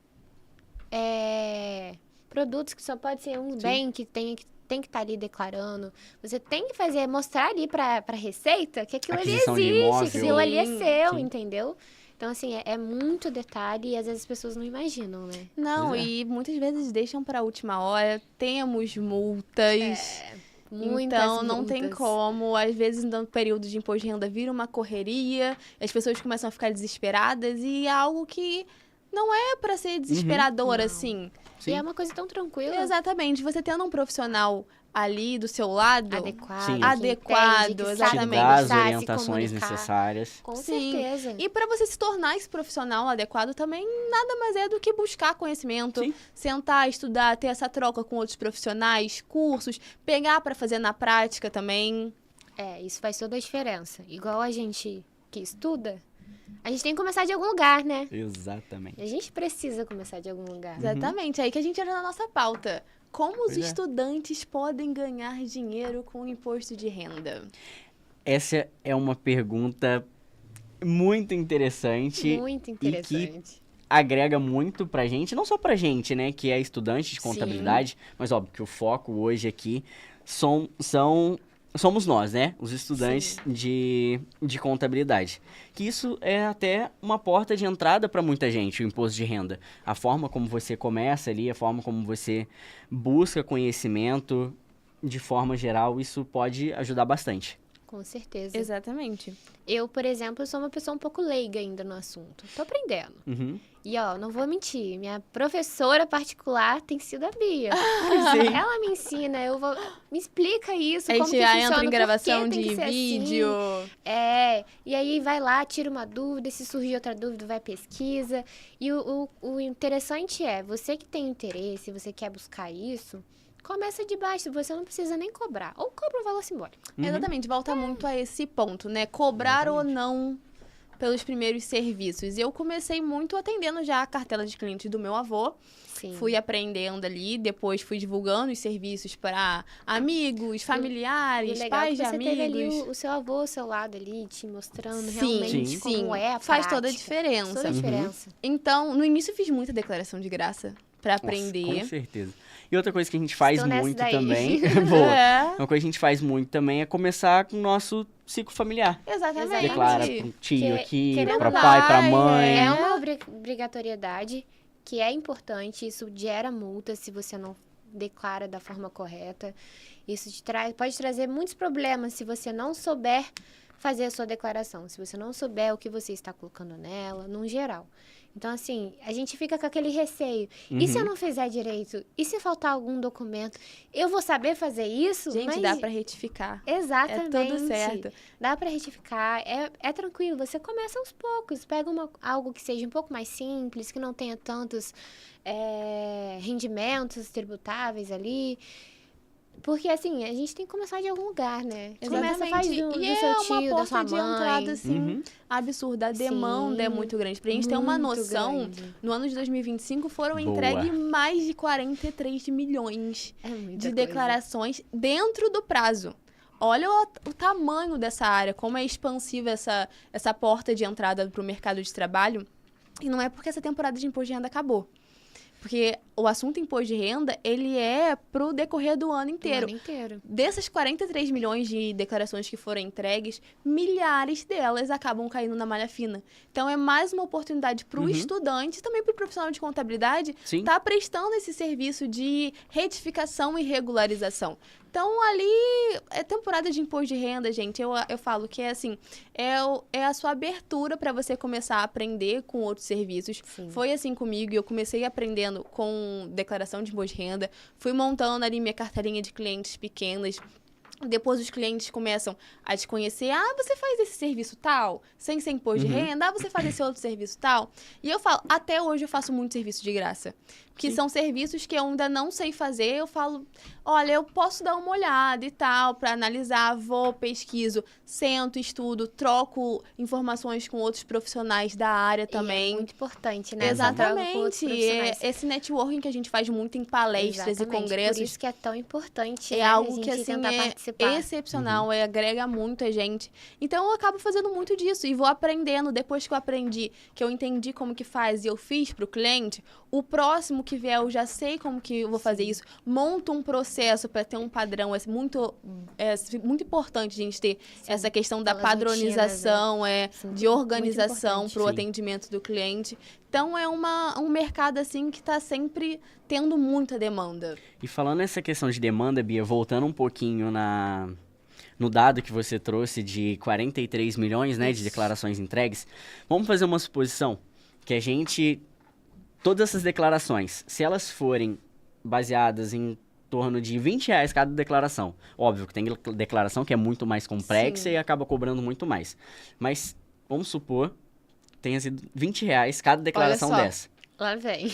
produtos que só pode ser um bem que tem que estar ali declarando. Você tem que mostrar ali para a Receita que aquilo ali Aquisição de existe, imóvel. que aquilo ali é Sim, seu, sim. entendeu? Então, assim, é muito detalhe e às vezes as pessoas não imaginam, né? Não, Pois é. e muitas vezes deixam para a última hora. Temos multas. Muitas Então, não tem multas. como. Às vezes, no período de imposto de renda, vira uma correria. As pessoas começam a ficar desesperadas. E é algo que não é para ser desesperador, Não. assim. Sim. E é uma coisa tão tranquila. Exatamente. Você tendo um profissional ali do seu lado... Adequado. Sim. que Adequado, entende, que Te sabe exatamente. dá as conversar, se orientações comunicar. necessárias. Com Sim. certeza. E para você se tornar esse profissional adequado também, nada mais é do que buscar conhecimento, Sim. sentar, estudar, ter essa troca com outros profissionais, cursos, pegar para fazer na prática também. Isso faz toda a diferença. Igual a gente que estuda, a gente tem que começar de algum lugar, né? Exatamente. A gente precisa começar de algum lugar. Exatamente, aí que a gente entra na nossa pauta. Como os Pois é. estudantes podem ganhar dinheiro com o imposto de renda? Essa é uma pergunta muito interessante. Muito e que interessante. agrega muito pra gente, não só pra gente, né, que é estudante de contabilidade, mas óbvio que o foco hoje aqui somos nós, né, os estudantes de contabilidade. Que isso é até uma porta de entrada para muita gente, o imposto de renda. A forma como você começa ali, a forma como você busca conhecimento, de forma geral, isso pode ajudar bastante. Com certeza. Exatamente. Eu, por exemplo, sou uma pessoa um pouco leiga ainda no assunto. Tô aprendendo. Uhum. E, ó, não vou mentir, minha professora particular tem sido a Bia. Sim. Ela me ensina, me explica isso, A como gente que já funciona, entra em por que gravação tem de que ser vídeo. assim. E aí vai lá, tira uma dúvida, se surgir outra dúvida, vai pesquisa. E o interessante é, você que tem interesse, você quer buscar isso, começa de baixo, você não precisa nem cobrar. Ou cobra um valor simbólico. Exatamente, volta muito a esse ponto, né? Cobrar ou não pelos primeiros serviços. Eu comecei muito atendendo já a cartela de clientes do meu avô. Sim. Fui aprendendo ali, depois fui divulgando os serviços para amigos, E familiares, o legal é pais que de você amigos. teve ali o seu avô ao seu lado ali, te mostrando Sim, realmente Sim. como é a Faz prática. toda a diferença. Toda a diferença. Então, no início eu fiz muita declaração de graça para Nossa, aprender. com certeza. E outra coisa que a gente faz Estou nessa muito daí. também, boa, É. uma coisa que a gente faz muito também é começar com o nosso ciclo familiar. Exatamente. Declara pro tio aqui, querendo pra ou não, pai, pra mãe. É uma obrigatoriedade que é importante, isso gera multa se você não declara da forma correta. Isso pode trazer muitos problemas se você não souber fazer a sua declaração, se você não souber o que você está colocando nela, no geral. Então, assim, a gente fica com aquele receio. E se eu não fizer direito? E se faltar algum documento? Eu vou saber fazer isso? Gente, dá pra retificar. Exatamente. É tudo certo. Dá pra retificar. É tranquilo. Você começa aos poucos. Pega algo que seja um pouco mais simples, que não tenha tantos rendimentos tributáveis ali. Porque, assim, a gente tem que começar de algum lugar, né? Começa, faz do seu tio, da sua de mãe. entrada, assim, absurda. A demanda é muito grande. Pra gente ter uma Muito noção, grande. no ano de 2025 foram Boa. entregues mais de 43 milhões É muita de coisa. declarações dentro do prazo. Olha o tamanho dessa área, como é expansiva essa porta de entrada para o mercado de trabalho. E não é porque essa temporada de imposto de renda acabou. Porque o assunto imposto de renda, ele é pro decorrer do ano inteiro. O ano inteiro. Dessas 43 milhões de declarações que foram entregues, milhares delas acabam caindo na malha fina. Então, é mais uma oportunidade para o estudante, também para o profissional de contabilidade, Sim. tá prestando esse serviço de retificação e regularização. Então, ali, é temporada de imposto de renda, gente. Eu falo que é assim, é a sua abertura para você começar a aprender com outros serviços. Sim. Foi assim comigo, eu comecei aprendendo com declaração de imposto de renda, fui montando ali minha carteirinha de clientes pequenas. Depois os clientes começam a te conhecer. Ah, você faz esse serviço tal, sem ser imposto de renda. Ah, você faz esse outro serviço tal. E eu falo, até hoje eu faço muito serviço de graça. Que são serviços que eu ainda não sei fazer. Eu falo, olha, eu posso dar uma olhada e tal, para analisar, vou, pesquiso, sento, estudo, troco informações com outros profissionais da área também. E é muito importante, né? Essa troca com outros Exatamente. profissionais. Esse networking que a gente faz muito em palestras Exatamente, e congressos. Por isso que é tão importante, É né, algo a gente que, assim, tentar é participar. excepcional, agrega muito a gente. Então, eu acabo fazendo muito disso e vou aprendendo. Depois que eu aprendi, que eu entendi como que faz e eu fiz para o cliente, o próximo que vier, eu já sei como que eu vou fazer isso. Monto um processo para ter um padrão. É muito importante a gente ter essa questão da aquelas padronização, Sim, de organização muito para o Sim. atendimento do cliente. Então, é um mercado, assim, que está sempre tendo muita demanda. E falando nessa questão de demanda, Bia, voltando um pouquinho no dado que você trouxe de 43 milhões, né, de declarações entregues, vamos fazer uma suposição que a gente, todas essas declarações, se elas forem baseadas em torno de R$20 cada declaração, óbvio que tem declaração que é muito mais complexa Sim. e acaba cobrando muito mais, mas vamos supor que tenha sido R$20 cada declaração só. dessa. Lá vem.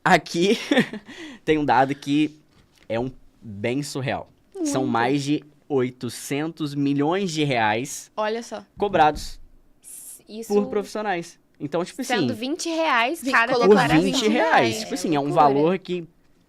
Aqui tem um dado que é bem surreal. São mais de 800 milhões de reais Olha só. cobrados Isso por profissionais. Então, tipo sendo assim, R$20 cada colocou por declaração. R$20. reais. Tipo assim, é um loucura. valor que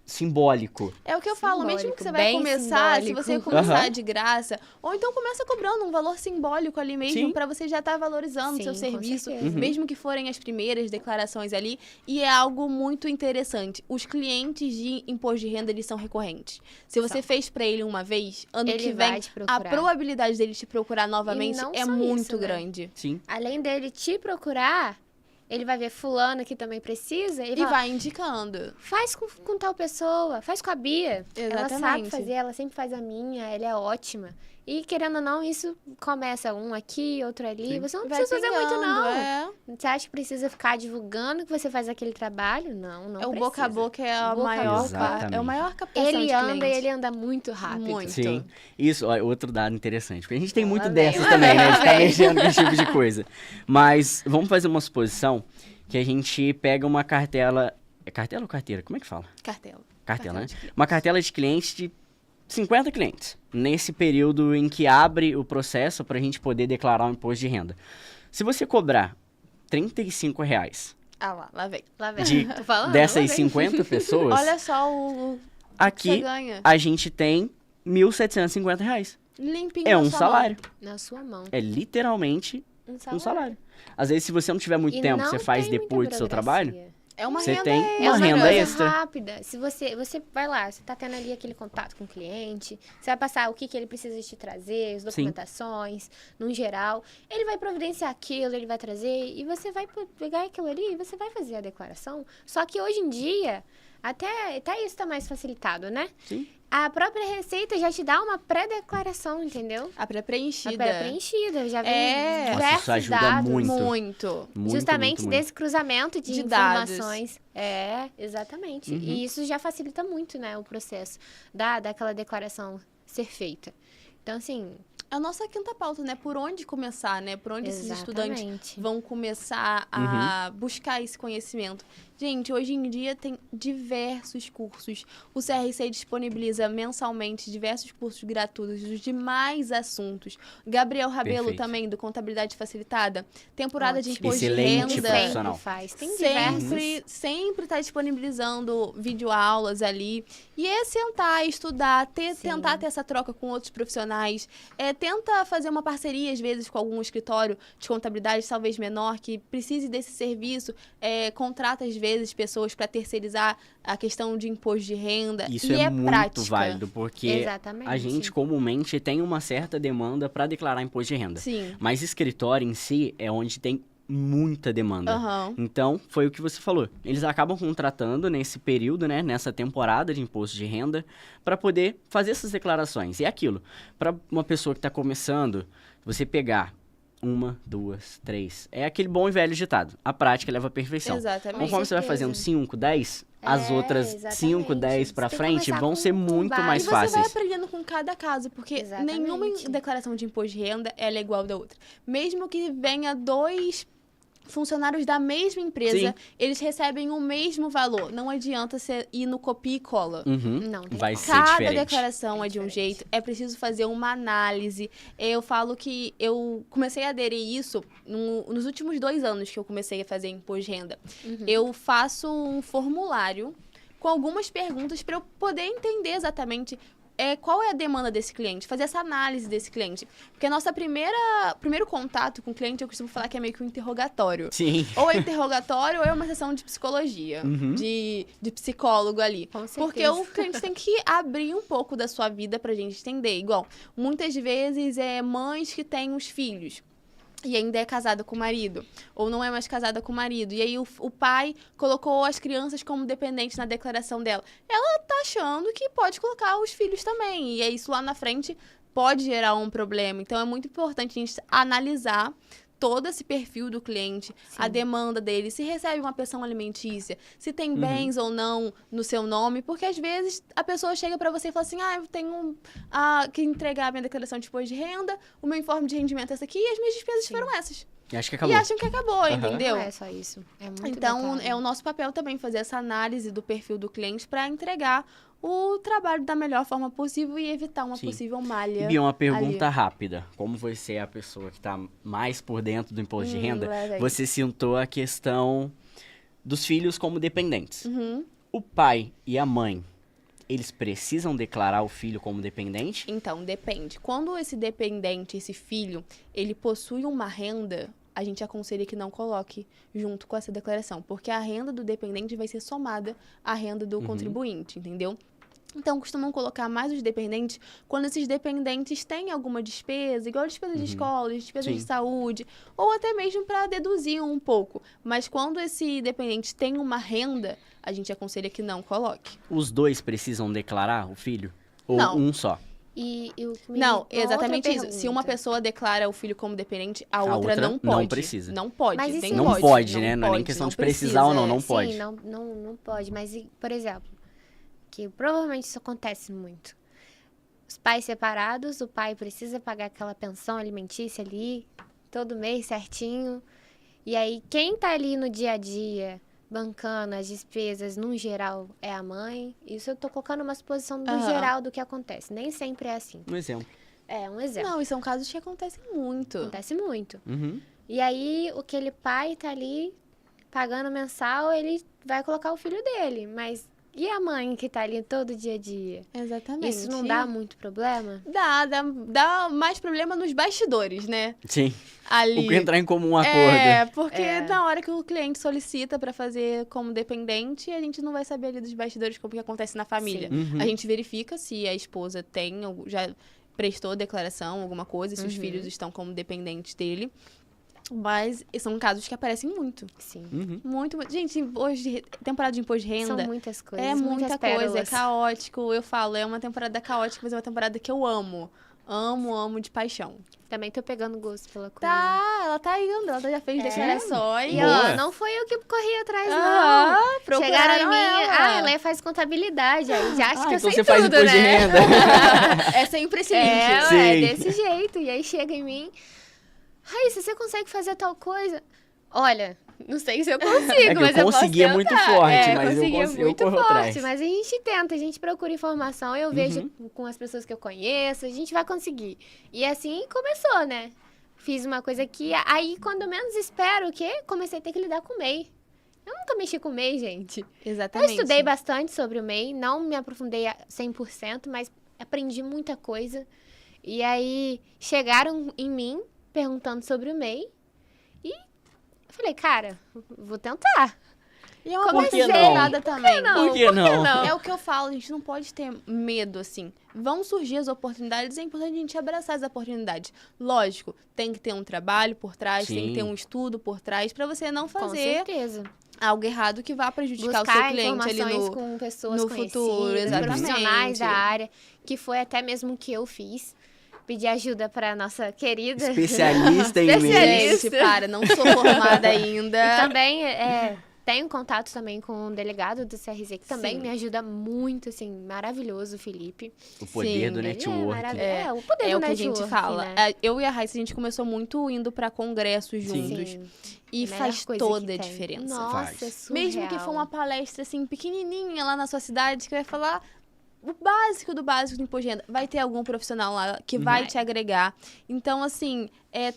simbólico. É o que eu falo, mesmo Simbólico, que você vai bem começar, simbólico. se você começar Aham. de graça, ou então começa cobrando um valor simbólico ali mesmo, Sim. pra você já estar valorizando o seu Sim, com serviço, certeza. mesmo que forem as primeiras declarações ali, e é algo muito interessante. Os clientes de imposto de renda, eles são recorrentes. Se você fez pra ele uma vez, ano Ele que vai vem, te a procurar. probabilidade dele te procurar novamente não é só muito isso, né? grande. Sim. Além dele te procurar, ele vai ver fulano que também precisa e E vai, vai indicando. faz com tal pessoa, faz com a Bia. Ela sabe Exatamente. fazer, ela sempre faz a minha, ela é ótima. E querendo ou não, isso começa um aqui, outro ali. Sim. Você não Vai precisa fazer muito, pingando, não. Você acha que precisa ficar divulgando que você faz aquele trabalho? Não É o precisa. boca a boca é a Boca a maior, boca. é o maior captação Ele de anda e cliente. ele anda muito rápido. Muito. Sim. Isso, ó, outro dado interessante. Porque a gente tem Lá muito vem, dessas lá também, né? De vem. ficar mexendo com esse tipo de coisa. Mas vamos fazer uma suposição que a gente pega uma cartela... É cartela ou carteira? Como é que fala? Cartela. Cartela, né? de clientes. Uma cartela de clientes de 50 clientes. Nesse período em que abre o processo para a gente poder declarar o imposto de renda. Se você cobrar R$35 Ah lá vem. Lá vem. de, Tô falando, dessas lá vem. 50 pessoas, Olha só o que você aqui ganha. a gente tem R$1.750. Limpinho É na um sua salário. Na sua mão. É literalmente um salário. Às vezes, se você não tiver muito E tempo, não você faz tem muita depois do seu trabalho. burocracia. É uma Você renda tem É uma uma renda coisa extra. rápida. Se você vai lá, você tá tendo ali aquele contato com o cliente, você vai passar o que ele precisa te trazer, as documentações, no geral. Ele vai providenciar aquilo, ele vai trazer, e você vai pegar aquilo ali e você vai fazer a declaração. Só que hoje em dia, até isso tá mais facilitado, né? Sim. A própria Receita já te dá uma pré-declaração, entendeu? a pré-preenchida. A pré-preenchida, já vem É. Nossa, diversos isso ajuda dados. muito. Muito. Muito, Justamente muito, desse cruzamento de De dados. informações. É, exatamente. Uhum. E isso já facilita muito, né, o processo daquela declaração ser feita. Então, assim, É a nossa quinta pauta, né? Por onde começar, né? Por onde esses estudantes exatamente. vão começar a buscar esse conhecimento. Gente, hoje em dia tem diversos cursos. O CRC disponibiliza mensalmente diversos cursos gratuitos de demais assuntos. Gabriel Rabelo Perfeito. também, do Contabilidade Facilitada. Temporada de Ótimo. imposto Excelente de renda. profissional. Sempre faz. Tem diversos. Sempre está disponibilizando videoaulas ali. E é sentar, estudar, Sim. tentar ter essa troca com outros profissionais. Tenta fazer uma parceria, às vezes, com algum escritório de contabilidade, talvez menor, que precise desse serviço. Contrata, às vezes, pessoas para terceirizar a questão de imposto de renda. Isso e é muito prática. válido, porque Exatamente. a gente comumente tem uma certa demanda para declarar imposto de renda. Sim. Mas escritório em si é onde tem muita demanda. Aham. Então, foi o que você falou. Eles acabam contratando nesse período, né, nessa temporada de imposto de renda, para poder fazer essas declarações. E é aquilo, para uma pessoa que está começando, você pegar 1, 2, 3, é aquele bom e velho ditado. A prática leva à perfeição. Exatamente. Conforme você vai certeza. fazendo 5, 10, as outras exatamente. 5, 10 para Você tem que frente começar vão com ser muito base. mais E você vai fáceis. aprendendo com cada caso, porque Exatamente. nenhuma declaração de imposto de renda ela é igual da outra. Mesmo que venha 2 funcionários da mesma empresa, Sim. eles recebem o mesmo valor. Não adianta você ir no copia e cola. Uhum. Não, tem Vai como. ser Cada diferente. declaração é de um diferente. jeito, é preciso fazer uma análise. Eu falo que eu comecei a aderir isso nos últimos 2 anos que eu comecei a fazer imposto de renda. Eu faço um formulário com algumas perguntas para eu poder entender exatamente qual é a demanda desse cliente, fazer essa análise desse cliente. Porque a nossa primeiro contato com o cliente, eu costumo falar que é meio que um interrogatório. Sim. Ou é interrogatório, ou é uma sessão de psicologia, Uhum. de psicólogo ali. Com certeza. Porque o cliente tem que abrir um pouco da sua vida pra gente entender. Igual, muitas vezes mães que têm os filhos e ainda é casada com o marido, ou não é mais casada com o marido, e aí o pai colocou as crianças como dependentes na declaração dela. Ela tá achando que pode colocar os filhos também, e aí isso lá na frente pode gerar um problema. Então é muito importante a gente analisar todo esse perfil do cliente, a demanda dele, se recebe uma pensão alimentícia, se tem bens ou não no seu nome, porque às vezes a pessoa chega pra você e fala assim, eu tenho que entregar a minha declaração de imposto de renda, o meu informe de rendimento é esse aqui e as minhas despesas foram essas. Acho que acabou. E acham que acabou, entendeu? Não é só isso. É muito Então, detalhe. é o nosso papel também fazer essa análise do perfil do cliente para entregar o trabalho da melhor forma possível e evitar uma Sim. possível malha. Bia, uma pergunta ali. rápida. Como você é a pessoa que está mais por dentro do imposto de renda, leva aí. você citou a questão dos filhos como dependentes. Uhum. O pai e a mãe, eles precisam declarar o filho como dependente? Então, depende. Quando esse dependente, esse filho, ele possui uma renda, a gente aconselha que não coloque junto com essa declaração, porque a renda do dependente vai ser somada à renda do contribuinte, entendeu? Então, costumam colocar mais os dependentes quando esses dependentes têm alguma despesa, igual despesa de escola, despesa de Sim. saúde, ou até mesmo para deduzir um pouco. Mas quando esse dependente tem uma renda, a gente aconselha que não coloque. Os dois precisam declarar o filho? Ou Não. um só? E o que me- Não, uma outra exatamente isso. Se uma pergunta. pessoa declara o filho como dependente, a A outra outra não pode. não precisa. Não pode. Mas e nem se- Não pode, né? Não é nem questão de precisar ou não, não Sim, pode. não pode. Mas, por exemplo, que provavelmente isso acontece muito. Os pais separados, o pai precisa pagar aquela pensão alimentícia ali, todo mês certinho. E aí, quem tá ali no dia a dia, bancando as despesas, no geral, é a mãe. Isso eu tô colocando uma suposição do Aham. geral do que acontece. Nem sempre é assim. Um exemplo. É um exemplo. Não, e são casos que acontecem muito. Acontece muito. Uhum. E aí, aquele pai tá ali pagando mensal, ele vai colocar o filho dele. Mas E a mãe que tá ali todo dia a dia? Exatamente. Isso não dá muito problema? Dá mais problema nos bastidores, né? Sim. Ali. O que entrar em comum acordo. Porque na hora que o cliente solicita pra fazer como dependente, a gente não vai saber ali dos bastidores como que acontece na família. Uhum. A gente verifica se a esposa já prestou declaração, alguma coisa, se os filhos estão como dependentes dele. Mas são casos que aparecem muito. Sim. Uhum. Muito. Gente, hoje, temporada de imposto de renda. São muitas coisas, É muita muitas coisa, é pérolas. caótico. Eu falo, é uma temporada caótica, mas é uma temporada que eu amo. Amo de paixão. Também tô pegando gosto pela coisa. Tá, ela tá indo, ela já fez declarações. E Boa. ó, não foi eu que corri atrás, Ah, não. procuraram Chegaram em mim, ela. ela faz contabilidade, aí já acho que eu Então sei você tudo, faz imposto de né? renda. É sempre esse É, link. Sim. ué, desse jeito. E aí chega em mim, Raíssa, você consegue fazer tal coisa? Olha, não sei se eu consigo, É que mas eu eu posso consegui é tentar. muito forte, mas eu consegui é consigo, eu muito corro forte, atrás. mas a gente tenta, a gente procura informação, eu vejo com as pessoas que eu conheço, a gente vai conseguir. E assim começou, né? Fiz uma coisa que, aí quando menos espero, o quê? Comecei a ter que lidar com o MEI. Eu nunca mexi com o MEI, gente. Eu Exatamente. estudei bastante sobre o MEI, não me aprofundei a 100%, mas aprendi muita coisa. E aí chegaram em mim perguntando sobre o MEI e eu falei, cara, vou tentar. E é uma Por que coisa não? nada também. Por que não? É o que eu falo, a gente não pode ter medo, assim. Vão surgir as oportunidades, é importante a gente abraçar as oportunidades. Lógico, tem que ter um trabalho por trás, tem Sim. que ter um estudo por trás, pra você não Com fazer certeza. algo errado que vá prejudicar o seu Buscar cliente ali informações no... com pessoas no conhecidas, futuro, exatamente. profissionais da área, que foi até mesmo o que eu fiz. Pedir ajuda pra nossa querida. Especialista em Especialista. MEI. Gente, para, não sou formada ainda. E também tenho contato também com o delegado do CRZ, que também Sim. me ajuda muito, assim, maravilhoso, o Felipe. O poder Sim, do ele network. O poder É do o que a gente network, fala. né? Eu e a Raíssa, a gente começou muito indo pra congressos juntos. Sim. E Melhor faz coisa toda a que tem. diferença. Nossa, Faz. é surreal. Mesmo que for uma palestra, assim, pequenininha lá na sua cidade, que vai falar o básico do básico do imposto de renda. Vai ter algum profissional lá que vai Vai. te agregar. Então, assim,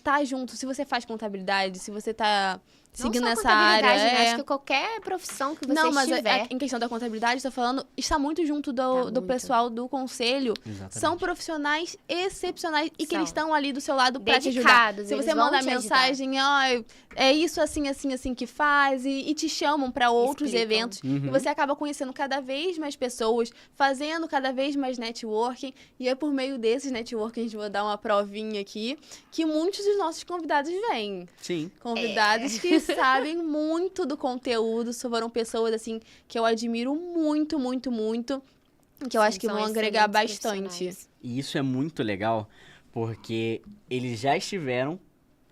tá junto. Se você faz contabilidade, se você tá seguindo Não só essa área... contabilidade, né? Acho que qualquer profissão que você Não, mas estiver... em questão da contabilidade, tô falando, está muito junto do muito. pessoal do conselho. Exatamente. São profissionais excepcionais e que São. eles estão ali do seu lado para te ajudar. Dedicados, Se eles você vão manda te ajudar. mensagem, ó, é isso assim, assim, assim que faz, e te chamam para outros Explicam. eventos, Uhum. e você acaba conhecendo cada vez mais pessoas, fazendo cada vez mais networking, e é por meio desses networking, a gente vai dar uma provinha aqui, que muitos dos nossos convidados vêm. Sim. Convidados que sabem muito do conteúdo, foram pessoas, assim, que eu admiro muito, muito, muito, que eu Sim, acho que são vão agregar excelentes bastante. profissionais. E isso é muito legal, porque eles já estiveram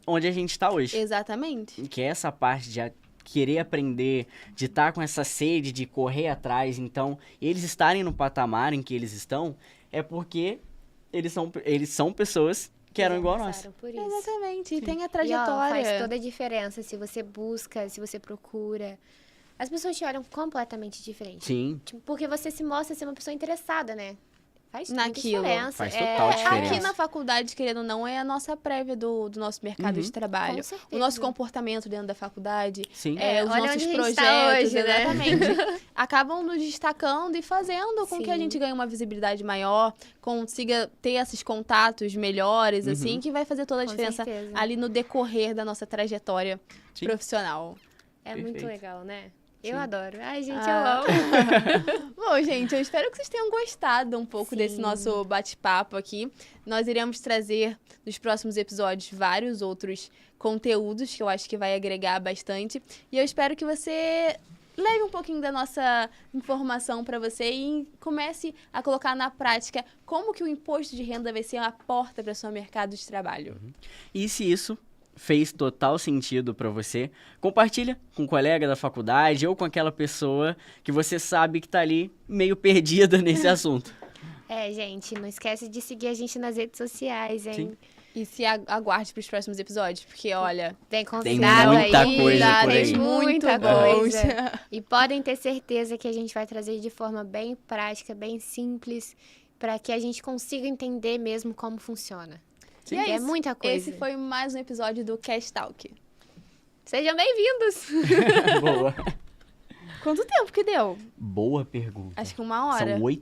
onde a gente está hoje. Exatamente. Que é essa parte de querer aprender, de estar com essa sede, de correr atrás. Então, eles estarem no patamar em que eles estão, é porque eles são pessoas que eram igual a nós. Passaram por isso. Exatamente, e tem a E, ó, trajetória. faz toda a diferença se você busca, se você procura. As pessoas te olham completamente diferente. Sim, Tipo, porque você se mostra ser uma pessoa interessada, né? Faz Naquilo. muita diferença. Faz total diferença. Aqui na faculdade, querendo ou não, é a nossa prévia do nosso mercado Uhum. de trabalho. Com certeza. O nosso comportamento dentro da faculdade, sim. os olha nossos onde a gente tá projetos, hoje, né? exatamente, acabam nos destacando e fazendo com que a Sim. gente ganhe uma visibilidade maior, consiga ter esses contatos melhores, Uhum. assim, que vai fazer toda a Com diferença certeza. ali no decorrer da nossa trajetória Sim. profissional. É muito Perfeito. legal, né? Sim. Eu adoro. Ai, gente, Ah. eu amo. Bom, gente, eu espero que vocês tenham gostado um pouco Sim. desse nosso bate-papo aqui. Nós iremos trazer nos próximos episódios vários outros conteúdos que eu acho que vai agregar bastante. E eu espero que você leve um pouquinho da nossa informação para você e comece a colocar na prática como que o imposto de renda vai ser a porta para o seu mercado de trabalho. E se isso fez total sentido pra você, compartilha com um colega da faculdade ou com aquela pessoa que você sabe que tá ali meio perdida nesse assunto. Gente, não esquece de seguir a gente nas redes sociais, hein? Sim. E se aguarde para os próximos episódios, porque olha, Tem Tem convidado muita aí. coisa por tem aí. Muita muito coisa. bons. E podem ter certeza que a gente vai trazer de forma bem prática, bem simples, para que a gente consiga entender mesmo como funciona. Sim. E é muita coisa. Esse foi mais um episódio do Cash Talk. Sejam bem-vindos! Boa. Quanto tempo que deu? Boa pergunta. Acho que 1 hora. São 8